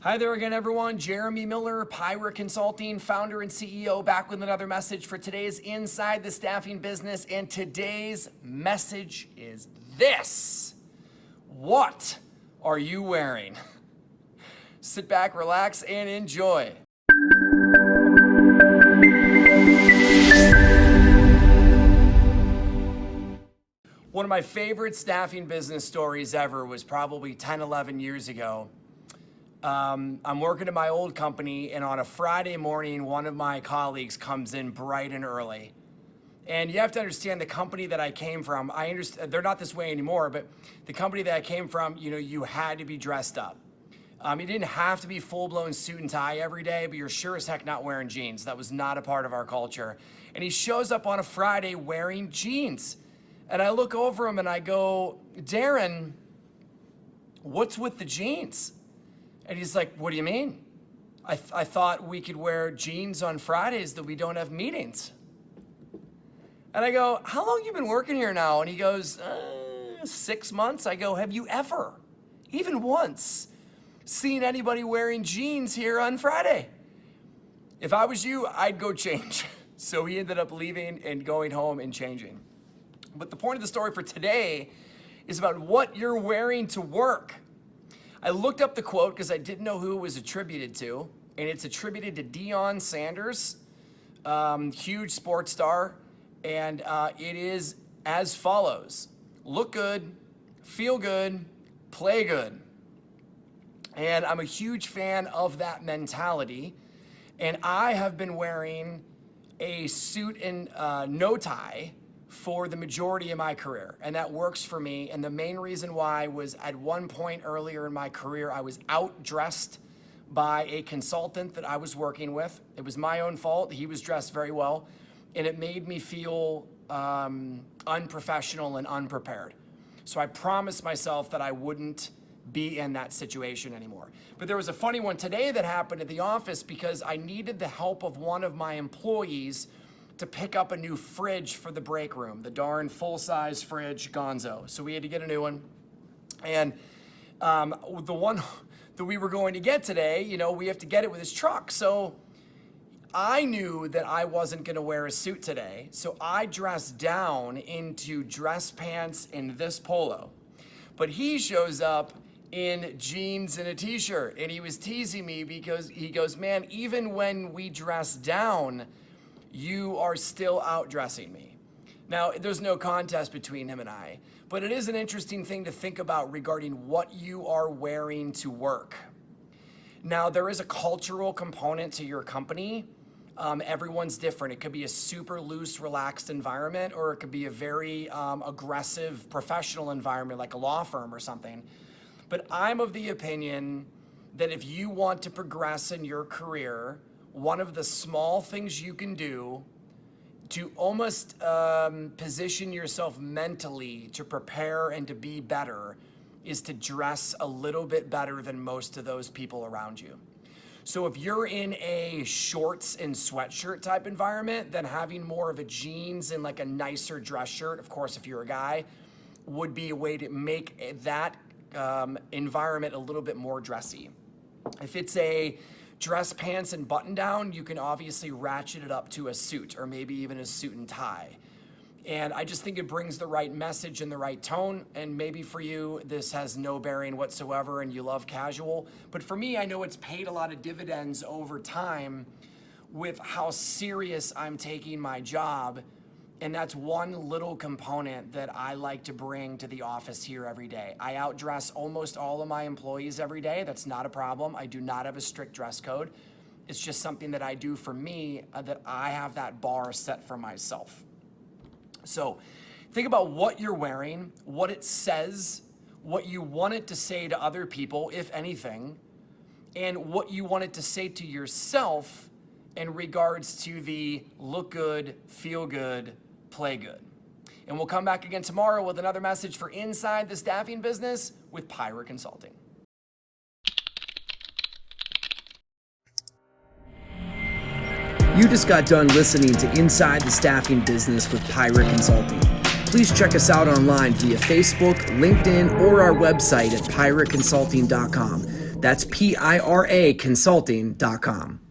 Hi there again, everyone. Jeremy Miller, Pyra Consulting, founder and CEO, back with another message for today's Inside the Staffing Business. And today's message is this: what are you wearing? Sit back, relax, and enjoy. One of my favorite staffing business stories ever was probably 10, 11 years ago. I'm working at my old company, and on a Friday morning, one of my colleagues comes in bright and early. And you have to understand the company that I came from, I understand they're not this way anymore, but the company that I came from, you had to be dressed up. You didn't have to be full-blown suit and tie every day, but you're sure as heck not wearing jeans. That was not a part of our culture. And he shows up on a Friday wearing jeans. And I look over him and I go, Darren, what's with the jeans? And he's like, what do you mean? I thought we could wear jeans on Fridays that we don't have meetings. And I go, how long you been working here now? And he goes, 6 months. I go, have you ever, even once, seen anybody wearing jeans here on Friday? If I was you, I'd go change. So he ended up leaving and going home and changing. But the point of the story for today is about what you're wearing to work. I looked up the quote because I didn't know who it was attributed to, and it's attributed to Deion Sanders, huge sports star, and it is as follows: look good, feel good, play good. And I'm a huge fan of that mentality, and I have been wearing a suit and no tie for the majority of my career, and that works for me. And the main reason why was at one point earlier in my career, I was outdressed by a consultant that I was working with. It was my own fault. He was dressed very well, and it made me feel unprofessional and unprepared. So I promised myself that I wouldn't be in that situation anymore. But there was a funny one today that happened at the office because I needed the help of one of my employees to pick up a new fridge for the break room, the darn full-size fridge gonzo. So we had to get a new one. And the one that we were going to get today, we have to get it with his truck. So I knew that I wasn't gonna wear a suit today. So I dressed down into dress pants and this polo. But he shows up in jeans and a t-shirt, and he was teasing me because he goes, man, even when we dress down, you are still outdressing me. Now, there's no contest between him and I, but it is an interesting thing to think about regarding what you are wearing to work. Now, there is a cultural component to your company. Everyone's different. It could be a super loose, relaxed environment, or it could be a very aggressive, professional environment like a law firm or something. But I'm of the opinion that if you want to progress in your career, one of the small things you can do to almost position yourself mentally to prepare and to be better is to dress a little bit better than most of those people around you. So if you're in a shorts and sweatshirt type environment, then having more of a jeans and like a nicer dress shirt, of course, if you're a guy, would be a way to make that environment a little bit more dressy. If it's a dress pants and button down, you can obviously ratchet it up to a suit or maybe even a suit and tie. And I just think it brings the right message and the right tone. And maybe for you, this has no bearing whatsoever and you love casual. But for me, I know it's paid a lot of dividends over time with how serious I'm taking my job. And that's one little component that I like to bring to the office here every day. I outdress almost all of my employees every day. That's not a problem. I do not have a strict dress code. It's just something that I do for me, that I have that bar set for myself. So think about what you're wearing, what it says, what you want it to say to other people, if anything, and what you want it to say to yourself in regards to the look good, feel good, play good. And we'll come back again tomorrow with another message for Inside the Staffing Business with Pyra Consulting. You just got done listening to Inside the Staffing Business with Pyra Consulting. Please check us out online via Facebook, LinkedIn, or our website at pyraconsulting.com That's PIRA consulting.com.